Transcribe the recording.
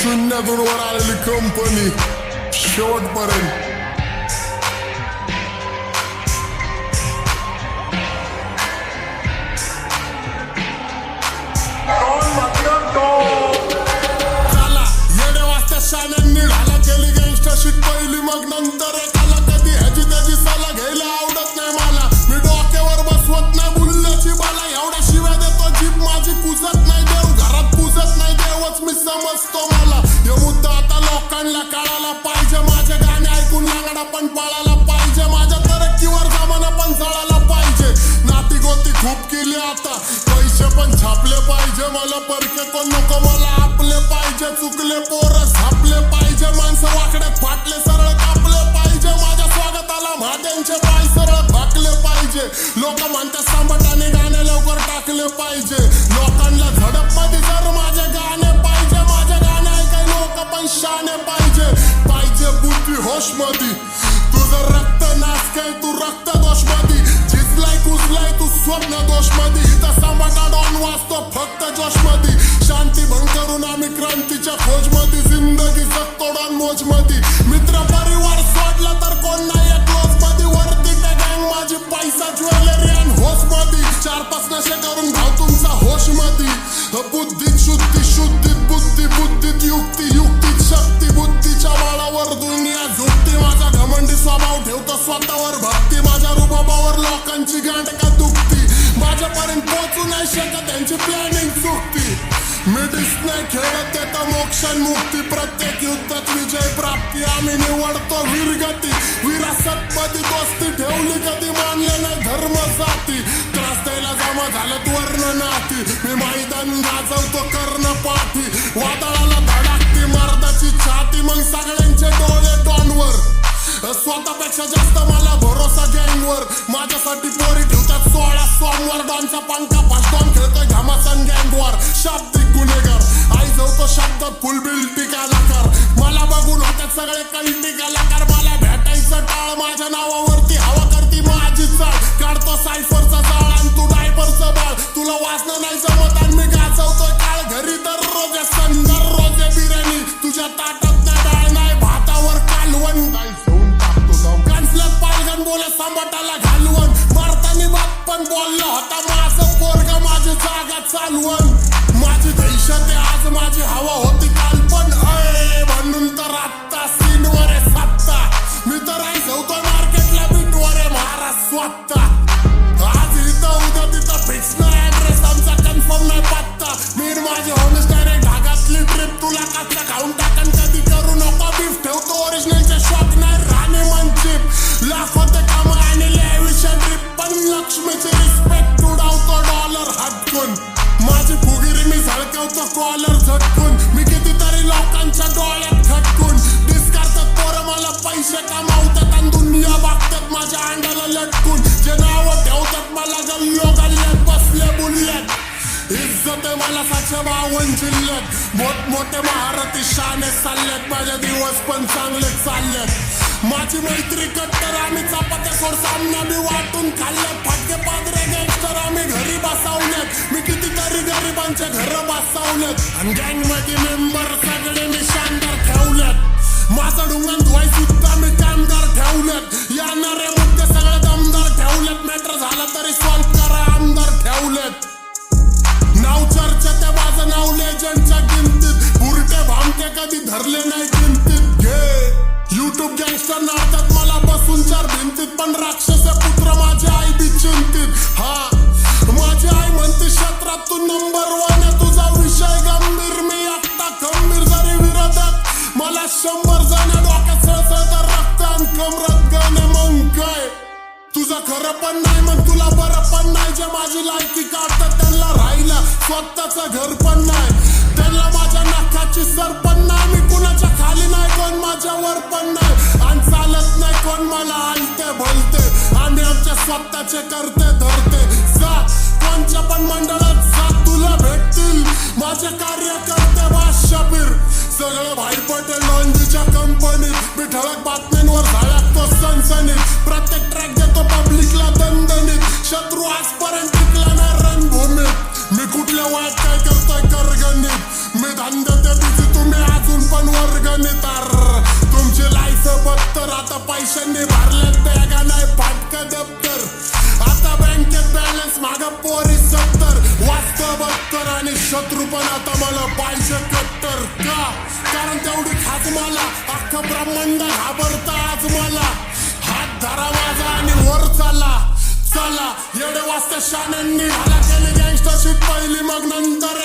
शून्यातून वर आलेली कंपनी शेवटपर्यंत. शाण्यांनी ढाला केली गँगस्टरशीट पहिली, मग नंतर एकाला कधी ह्याची त्याची सला घ्यायला आवडत नाही मला. मी डोक्यावर बसवत नाही बुल्ल्याची बाला, एवढ्या शिव्या देतो जीभ माझी कुजत नाही. देव घरात पूजत नाही, देवच मी समजतो मला. हे मुद्दा आता लोकांना कळायला पाहिजे. माझे गाणे ऐकून लांगडा पण पळायला पाहिजे. माझ्या तरक्कीवर जमाना पण चढायला पाहिजे. नाती गोती खूप केली आता, पैसे पण छापले पाहिजे. मला परके कोण नको, मला आपले पाहिजे. चुकले पोरं झापले पाहिजे, माणसं वाकड्यात फाटले सरळ कापले पाहिजे. माझ्या स्वागताला म्हात्यांचे पाय सरळ फाकले पाहिजे. लोक म्हणतात सांबटाने गाणे लवकर टाकले पाहिजे. लोकांना झडप मध्ये जर माझे गाणे पाहिजे. माझे गाणे ऐकाय लोक पण शाने पाहिजे. पाहिजे बुद्धी होश मध्ये, तुझं रक्त नाच काय तू रक्त दोष मध्ये. झिजलाय कुजलाय तू स्वप्न दोष मध्ये. इथं सांबटा डॉन वाचतो फक्त जोश मध्ये. शांती भंग करून आम्ही क्रांतीच्या खोज मध्ये. जिंदगी जगतो डॉन मोज मध्ये. मित्र परिवार सोडला तर कोण नाही क्लोज मध्ये. वरती त्या गँग माझी पैसा ज्वेलरी आणि होश मध्ये. 4-5 नशे करून भाव तुमचा होश मध्ये. बुद्धीत शुद्धी शुद्धीत बुद्धी बुद्धीत युक्ती युक्तीत शक्ती. बुद्धीच्या बाळावर दुनिया झुकती. माझा घमंडी स्वभाव ठेवतो स्वतःवर भक्ती. माझ्या रुबाबावर लोकांची गांड का दुखती. माझ्यापर्यंत पोहोचू नाही शकत त्यांची प्लॅनिंग चुकती. मिडीस नाही खेळत देता मोक्ष मुक्ती. प्रत्येक युद्धात विजय प्राप्ती. आम्ही निवडतो वीरगती. विरासत मध्ये दोस्ती ठेवली कधी मानले नाही धर्म जाती. त्रास द्यायला जमा झालं वर्ण नाती. मी मैदान गाजवतो कर्ण पाठी. वादळाला धडाकती मर्दाची छाती. मग सगळ्यांचे डोळे डॉनवर. स्वतःपेक्षा जास्त मला भरोसा गँगवर. माझ्यासाठी पोरी ठेवतात 16 सोमवार. डॉनचा पंखा फास्ट डॉन खेळतोय घमासान गँगवर. शाब्दिक गुन्हेगार आई जाऊतो शब्दात फुल बिल्टी कलाकार. मला बघून होत्यात सगळे कल्टी कलाकार. मला भेटायचं टाळ. माझ्या नावावरती हवा करती माझी चाळ. काढतो सायफरचा जाळ आणि तू डायपरचं बाळ. तुला वाचणं नाही जमत आणि मी गाजवतोय काळ. घरी दररोज सण दररोज बिर्याणी. तुझ्या ताटात नाही डाळ नाही भातावर कालवण. कांचल्यात पालगण बोले सांबटाला घालवण. मारतानी बाप पण बोलला होता माझं पोरग माझी जागा चालवण. माझी दहशत आहे आज माझी हवा होती काल पण. म्हणून तर आत्ता सीनवर आहे सत्ता. मी तर आई ठेवतो मार्केटला बीटवर आहे महाराज स्वतः. आज इथं उद्या तिथं फिक्स नाही ऍड्रेस आमचा कन्फर्म नाही पत्ता. मी माझी होमस डायरेक्ट ढागातली ट्रिप. तुला काचला खाऊन टाकन कधी करू नको बीफ. ठेवतो ओरिजिनलचे शॉक नाही राणे मनचिप. लाखोते काम आणि लॅविशन ट्रिप पण लक्ष्मीची रिस्पेक्ट उडावतो डॉलर हटकून. माझी फुगिरी मी झळकवतो कॉलर झटकून. मी कितीतरी लोकांच्या डोळ्यात खटकून. डिस्कारतात पोरं मला पैसे कमावतात आणि दुनिया बघतात माझ्या अंडाला लटकून. जे नावं ठेवतात मला गल्लो गल्ल्यात बसले बुलल्यात. इज्जत आहे मला 752 जिल्ह्यात. मोठमोठे महारथी शाने चालल्यात. माझे दिवस पण चांगले चालल्यात. माझी मैत्री कट्टर आम्ही चपात्या सोड सामना मी वाटून खाल्ल्यात. फाटके पादरे गँगस्टर आम्ही घरी बसवल्यात. मी कितीतरी गरिबांचे घर बसवल्यात. आणि गँग मध्ये मेंबर सगळे मी शानदार ठेवल्यात. माझं डुंगण धुवाय सुद्धा मी कामगार ठेवल्यात. येणारे मुद्दे सगळे दमदार ठेवल्यात. मॅटर झाला तरी सॉल्व करा आमदार ठेवल्यात. नाव चर्चेत माझं नाव लेजंडच्या किमतीत. बुरटे भामटे कधी धरले नाही किमतीत. घे युट्यूब गँगस्टर नाटक मला बसून 4 भिंतीत. पण राक्षस पुत्र माझी आई बी चिंतित. हा माझी आई म्हणते क्षेत्रात तू नंबर 1 आहे. तुझा विषय गंभीर मी एकटा खंबीर. जरी विरोधात मला 100 जण डोक्यात सळसळतं रक्त आणि कमरत गाणे. मग काय तुझं खरं पण नाही मग तुला बरं पण नाही. जे माझी लायकी काढतात त्यांना राहिला स्वतःचं घर पण नाही. त्यांना माझ्या नाकाची सर पण नाही. मी कुणाच्या खाली नाही कोण माझ्यावर पण नाही. आणि चालत नाही कोण मला आलते भलते. आम्ही आमच्या स्वतःचे करते धरते. जा कोणच्या पण मंडळात जा तुला भेटतील माझे कार्यकर्ते. बास शबीर सगळं भाई पटेल नॉनजीच्या कंपनीत. मी ठळक बातम्यांवर झळकतो सनसनीत. प्रत्येक ट्रॅक देतो पब्लिकला दणदणीत. शत्रू आजपर्यंत टिकला नाही रणभूमीत. मी कुठल्या वयात काय करतोय करगणित. मी धंद्यात बिझी तुम्ही अजून नितार तुमची लाईफ बत्तर आता पैशांनी भरल्यात बॅगा नाही फाटका दप्तर आता बँकेत बॅलन्स माग पोरी 70 वाजतं 72 आणि शत्रू पण आता मला पाहिजे कट्टर का कारण तेवढी खात मला अख्खं ब्रह्मांड घाबरत आज मला हात धरा माझा आणि वर चला चला येडे वाजता शाण्यांनी हाला केली गँगस्टरशिप पहिली मग नंतर